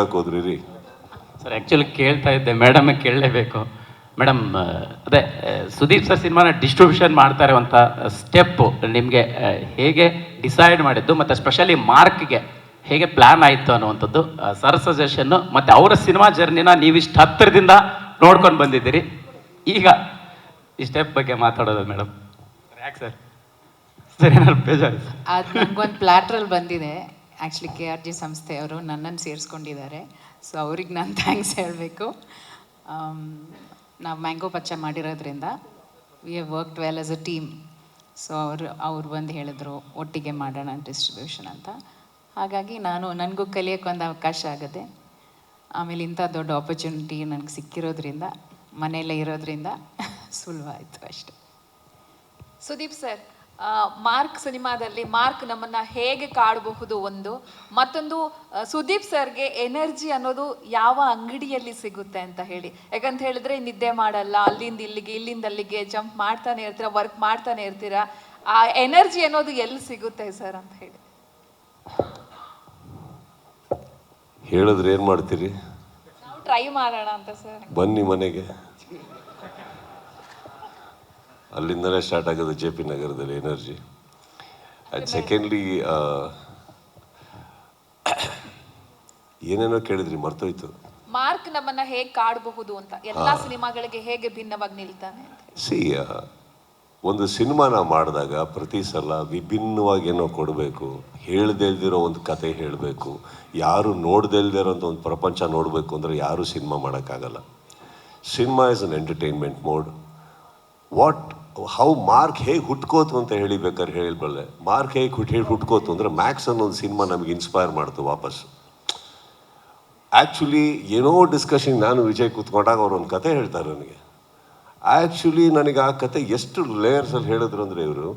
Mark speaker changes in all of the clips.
Speaker 1: ಹೋದ್ರಿ ರೀ
Speaker 2: sir actually ಕೇಳ್ತಾ ಇದ್ದೆ, ಮೇಡಮ್ ಕೇಳಲೇಬೇಕು. ಮೇಡಮ್, ಅದೇ ಸುದೀಪ್ ಸರ್ ಸಿನಿಮಾನ ಡಿಸ್ಟ್ರಿಬ್ಯೂಷನ್ ಮಾಡ್ತಾ ಇರುವಂಥ ಸ್ಟೆಪ್ಪು ನಿಮಗೆ ಹೇಗೆ ಡಿಸೈಡ್ ಮಾಡಿದ್ದು, ಮತ್ತು ಸ್ಪೆಷಲಿ ಮಾರ್ಕ್ಗೆ ಹೇಗೆ ಪ್ಲ್ಯಾನ್ ಆಯಿತು ಅನ್ನುವಂಥದ್ದು ಸರ್ ಸಜೆಷನ್ನು, ಮತ್ತು ಅವರ ಸಿನಿಮಾ ಜರ್ನಿನ ನೀವಿಷ್ಟು ಹತ್ತಿರದಿಂದ ನೋಡ್ಕೊಂಡು ಬಂದಿದ್ದೀರಿ. ಈಗ ಈ ಸ್ಟೆಪ್ ಬಗ್ಗೆ ಮಾತಾಡೋದು ಮೇಡಮ್. ಯಾಕೆ ಸರ್ ಸರ್ ಏನಾದ್ರು ಬೇಜಾರು?
Speaker 3: ಅದು ನನಗೊಂದು ಪ್ಲ್ಯಾಟ್ರಲ್ಲಿ ಬಂದಿದೆ. ಆ್ಯಕ್ಚುಲಿ KRG ಸಂಸ್ಥೆಯವರು ನನ್ನನ್ನು ಸೇರಿಸ್ಕೊಂಡಿದ್ದಾರೆ. ಸೊ ಅವ್ರಿಗೆ ನಾನು ಥ್ಯಾಂಕ್ಸ್ ಹೇಳಬೇಕು. ನಾವು ಮ್ಯಾಂಗೋ ಪಚ್ಚ ಮಾಡಿರೋದ್ರಿಂದ we have worked well as a team. So ಅವ್ರು ಬಂದು ಹೇಳಿದ್ರು ಒಟ್ಟಿಗೆ ಮಾಡೋಣ ಡಿಸ್ಟ್ರಿಬ್ಯೂಷನ್ ಅಂತ. ಹಾಗಾಗಿ ನನಗೂ ಕಲಿಯೋಕ್ಕೆ ಒಂದು ಅವಕಾಶ ಆಗುತ್ತೆ. ಆಮೇಲೆ ಇಂಥ ದೊಡ್ಡ ಆಪರ್ಚುನಿಟಿ ನನಗೆ ಸಿಕ್ಕಿರೋದ್ರಿಂದ, ಮನೆಯಲ್ಲೇ ಇರೋದ್ರಿಂದ ಸುಲಭ ಆಯಿತು ಅಷ್ಟೆ.
Speaker 4: ಸುದೀಪ್ ಸರ್, ಮಾರ್ಕ್ ಸಿನಿಮಾದಲ್ಲಿ ಮಾರ್ಕ್ ನಮ್ಮನ್ನು ಹೇಗೆ ಕಾಡಬಹುದು ಒಂದು, ಮತ್ತೊಂದು ಸುದೀಪ್ ಸರ್ಗೆ ಎನರ್ಜಿ ಅನ್ನೋದು ಯಾವ ಅಂಗಡಿಯಲ್ಲಿ ಸಿಗುತ್ತೆ ಅಂತ ಹೇಳಿ. ಯಾಕಂತ ಹೇಳಿದ್ರೆ ನಿದ್ದೆ ಮಾಡಲ್ಲ, ಅಲ್ಲಿಂದ ಇಲ್ಲಿಗೆ ಇಲ್ಲಿಂದ ಅಲ್ಲಿಗೆ ಜಂಪ್ ಮಾಡ್ತಾನೆ ಇರ್ತೀರಾ, ವರ್ಕ್ ಮಾಡ್ತಾನೆ ಇರ್ತೀರಾ. ಆ ಎನರ್ಜಿ ಅನ್ನೋದು ಎಲ್ಲಿ ಸಿಗುತ್ತೆ ಸರ್ ಅಂತ ಹೇಳಿ
Speaker 1: ಹೇಳಿದ್ರೆ ಏನು ಮಾಡ್ತೀರಿ?
Speaker 4: ನಾವು ಟ್ರೈ ಮಾಡೋಣ ಅಂತ ಸರ್.
Speaker 1: ಬನ್ನಿ ಮನೆಗೆ. ಅಲ್ಲಿಂದಲೇ ಸ್ಟಾರ್ಟ್ ಆಗೋದು JP ನಗರದಲ್ಲಿ ಎನರ್ಜಿ. ಆ್ಯಂಡ್ ಸೆಕೆಂಡ್ಲಿ ಏನೇನೋ ಕೇಳಿದ್ರಿ, ಮರ್ತೋಯ್ತು.
Speaker 4: ಮಾರ್ಕ್ ನಮ್ಮನ್ನ ಹೇಗೆ ಕಾಡಬಹುದು ಅಂತ, ಎಲ್ಲ ಸಿನಿಮಾಗಳಿಗೆ ಹೇಗೆ ಭಿನ್ನವಾಗಿ ನಿಲ್ತಾನೆ ಅಂತ.
Speaker 1: ಸಿ, ಒಂದು ಸಿನಿಮಾನ ಮಾಡಿದಾಗ ಪ್ರತಿ ಸಲ ವಿಭಿನ್ನವಾಗಿ ಏನೋ ಕೊಡಬೇಕು, ಹೇಳ್ದೇ ಇಲ್ದಿರೋ ಒಂದು ಕತೆ ಹೇಳಬೇಕು, ಯಾರು ನೋಡ್ದೇ ಇಲ್ದಿರೋಂಥ ಒಂದು ಪ್ರಪಂಚ ನೋಡಬೇಕು ಅಂದರೆ ಯಾರೂ ಸಿನಿಮಾ ಮಾಡೋಕ್ಕಾಗಲ್ಲ. Cinema is an entertainment mode. How mark ಹೇಗೆ ಹುಟ್ಕೋತು ಅಂತ ಹೇಳಿಬೇಕಾದ್ರೆ ಹೇಳಿಬಲ್ಲೆ. ಮಾರ್ಕ್ ಹೇಗೆ ಹುಟ್ಕೋತು ಅಂದರೆ ಮ್ಯಾಕ್ಸ್ ಅನ್ನೋ ಒಂದು ಸಿನಿಮಾ ನಮಗೆ ಇನ್ಸ್ಪೈರ್ ಮಾಡ್ತು ವಾಪಸ್. ಆ್ಯಕ್ಚುಲಿ ಏನೋ ಡಿಸ್ಕಷನ್ ನಾನು ವಿಜಯ್ ಕೂತ್ಕೊಂಡಾಗ ಅವ್ರು ಒಂದು ಕತೆ ಹೇಳ್ತಾರೆ ನನಗೆ. ಆ್ಯಕ್ಚುಲಿ ನನಗೆ ಆ ಕತೆ ಎಷ್ಟು ಲೇಯರ್ಸಲ್ಲಿ ಹೇಳಿದ್ರು ಅಂದರೆ ಇವರು,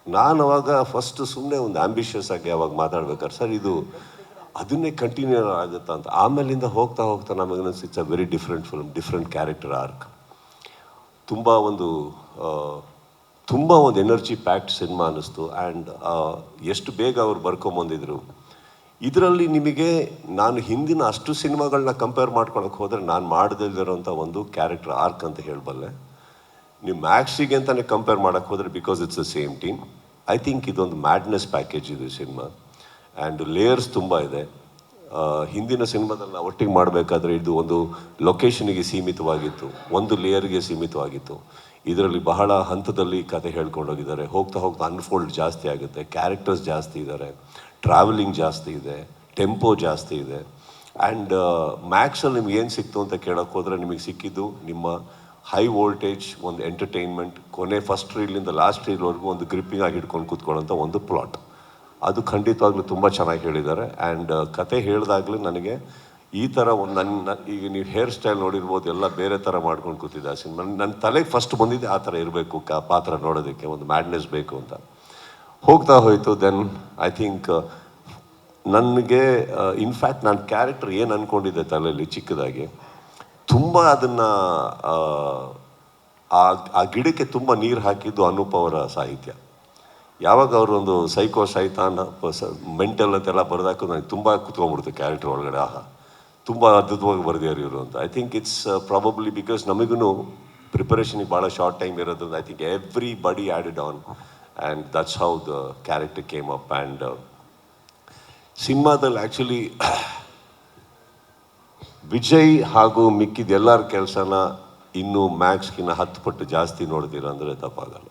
Speaker 1: ನಾನು ಅವಾಗ ಫಸ್ಟ್ ಸುಮ್ಮನೆ ಒಂದು ಆ್ಯಂಬಿಷಿಯಸ್ ಆಗಿ ಅವಾಗ ಮಾತಾಡ್ಬೇಕಾದ್ರೆ ಸರ್ ಇದು ಅದನ್ನೇ ಕಂಟಿನ್ಯೂ ಆಗುತ್ತಾ ಅಂತ. ಆಮೇಲಿಂದ ಹೋಗ್ತಾ ಹೋಗ್ತಾ ನಮಗೆ it's a very different film, different character arc. ತುಂಬ ಒಂದು ಎನರ್ಜಿ ಪ್ಯಾಕ್ಡ್ ಸಿನಿಮಾ ಅನ್ನಿಸ್ತು. ಆ್ಯಂಡ್ ಎಷ್ಟು ಬೇಗ ಅವ್ರು ಬರ್ಕೊಂಬಂದಿದ್ರು. ಇದರಲ್ಲಿ ನಿಮಗೆ ನಾನು ಹಿಂದಿನ ಅಷ್ಟು ಸಿನಿಮಾಗಳನ್ನ ಕಂಪೇರ್ ಮಾಡ್ಕೊಳಕ್ಕೆ ಹೋದರೆ ನಾನು ಮಾಡದಿರೋಂಥ ಒಂದು ಕ್ಯಾರೆಕ್ಟರ್ ಆರ್ಕ್ ಅಂತ ಹೇಳಬಲ್ಲೆ. ನೀವು ಮ್ಯಾಕ್ಸಿಗೆ ಅಂತಲೇ ಕಂಪೇರ್ ಮಾಡೋಕ್ಕೆ ಹೋದರೆ because it's the same team. I think ಇದೊಂದು ಮ್ಯಾಡ್ನೆಸ್ ಪ್ಯಾಕೇಜ್ ಇದು ಸಿನಿಮಾ. ಆ್ಯಂಡ್ ಲೇಯರ್ಸ್ ತುಂಬ ಇದೆ. ಹಿಂದಿನ ಸಿನಿಮಾದಲ್ಲಿ ನಾವು ಒಟ್ಟಿಗೆ ಮಾಡಬೇಕಾದ್ರೆ ಇದು ಒಂದು ಲೊಕೇಶನಿಗೆ ಸೀಮಿತವಾಗಿತ್ತು, ಒಂದು ಲೇಯರ್ಗೆ ಸೀಮಿತವಾಗಿತ್ತು. ಇದರಲ್ಲಿ ಬಹಳ ಹಂತದಲ್ಲಿ ಕತೆ ಹೇಳ್ಕೊಂಡೋಗಿದ್ದಾರೆ. ಹೋಗ್ತಾ ಹೋಗ್ತಾ ಅನ್ಫೋಲ್ಡ್ ಜಾಸ್ತಿ ಆಗುತ್ತೆ, ಕ್ಯಾರೆಕ್ಟರ್ಸ್ ಜಾಸ್ತಿ ಇದ್ದಾರೆ, ಟ್ರಾವೆಲಿಂಗ್ ಜಾಸ್ತಿ ಇದೆ, ಟೆಂಪೋ ಜಾಸ್ತಿ ಇದೆ. ಆ್ಯಂಡ್ ಮ್ಯಾಕ್ಸಲ್ಲಿ ನಿಮ್ಗೆ ಏನು ಸಿಕ್ತು ಅಂತ ಕೇಳೋಕ್ಕೆ ಹೋದರೆ ನಿಮಗೆ ಸಿಕ್ಕಿದ್ದು ನಿಮ್ಮ ಹೈ ವೋಲ್ಟೇಜ್ ಒಂದು ಎಂಟರ್ಟೈನ್ಮೆಂಟ್, ಕೊನೆ ಫಸ್ಟ್ ರೀಲಿಂದ ಲಾಸ್ಟ್ ರೀಲ್ವರೆಗೂ ಒಂದು ಗ್ರಿಪ್ಪಿಂಗ್ ಆಗಿ ಹಿಡ್ಕೊಂಡು ಕೂತ್ಕೊಳ್ಳೋಂಥ ಒಂದು ಪ್ಲಾಟ್. ಅದು ಖಂಡಿತವಾಗ್ಲೂ ತುಂಬ ಚೆನ್ನಾಗಿ ಹೇಳಿದ್ದಾರೆ. ಆ್ಯಂಡ್ ಕತೆ ಹೇಳಿದಾಗಲೂ ನನಗೆ ಈ ಥರ ಒಂದು ಈಗ ನೀವು ಹೇರ್ ಸ್ಟೈಲ್ ನೋಡಿರ್ಬೋದು, ಎಲ್ಲ ಬೇರೆ ಥರ ಮಾಡ್ಕೊಂಡು ಕೂತಿದ್ದೆ ಆ ಸಿನಿಮಾ. ನನ್ನ ತಲೆಗೆ ಫಸ್ಟ್ ಬಂದಿದ್ದೆ ಆ ಥರ ಇರಬೇಕು ಪಾತ್ರ ನೋಡೋದಕ್ಕೆ, ಒಂದು ಮ್ಯಾಡ್ನೆಸ್ ಬೇಕು ಅಂತ. ಹೋಗ್ತಾ ಹೋಯಿತು. ದೆನ್ ಐ ಥಿಂಕ್ ನನಗೆ ಇನ್ಫ್ಯಾಕ್ಟ್ ನಾನು ಕ್ಯಾರೆಕ್ಟರ್ ಏನು ಅಂದ್ಕೊಂಡಿದ್ದೆ ತಲೆಯಲ್ಲಿ ಚಿಕ್ಕದಾಗಿ, ತುಂಬ ಅದನ್ನು ಆ ಗಿಡಕ್ಕೆ ತುಂಬ ನೀರು ಹಾಕಿದ್ದು ಅನೂಪ್ ಅವರ ಸಾಹಿತ್ಯ. ಯಾವಾಗ ಅವರು ಒಂದು ಸೈಕೋ ಸೈತಾನ್ ಮೆಂಟಲ್ ಅಂತೆಲ್ಲ ಬರೆದಾಕು ನನಗೆ ತುಂಬ ಕುತ್ಕೊಂಡ್ಬಿಡ್ತು ಕ್ಯಾರೆಕ್ಟರ್ ಒಳಗಡೆ. ತುಂಬ ಅದ್ಭುತವಾಗಿ ಬರೆದಿದ್ದಾರೆ ಇವರು ಅಂತ. I think it's probably because ನಮಗೂ ಪ್ರಿಪರೇಷನಿಗೆ ಭಾಳ ಶಾರ್ಟ್ ಟೈಮ್ ಇರೋದ್ರಿಂದ I think everybody added on and that's how the character came up. And ಸಿನಿಮಾದಲ್ಲಿ ಆ್ಯಕ್ಚುಲಿ ವಿಜಯ್ ಹಾಗೂ ಮಿಕ್ಕಿದ ಎಲ್ಲರ ಕೆಲಸನ ಇನ್ನೂ ಮ್ಯಾಕ್ಸ್ಗಿನ್ನ 10 ಪಟ್ಟು ಜಾಸ್ತಿ ನೋಡ್ತೀರ ಅಂದರೆ ತಪ್ಪಾಗಲ್ಲ.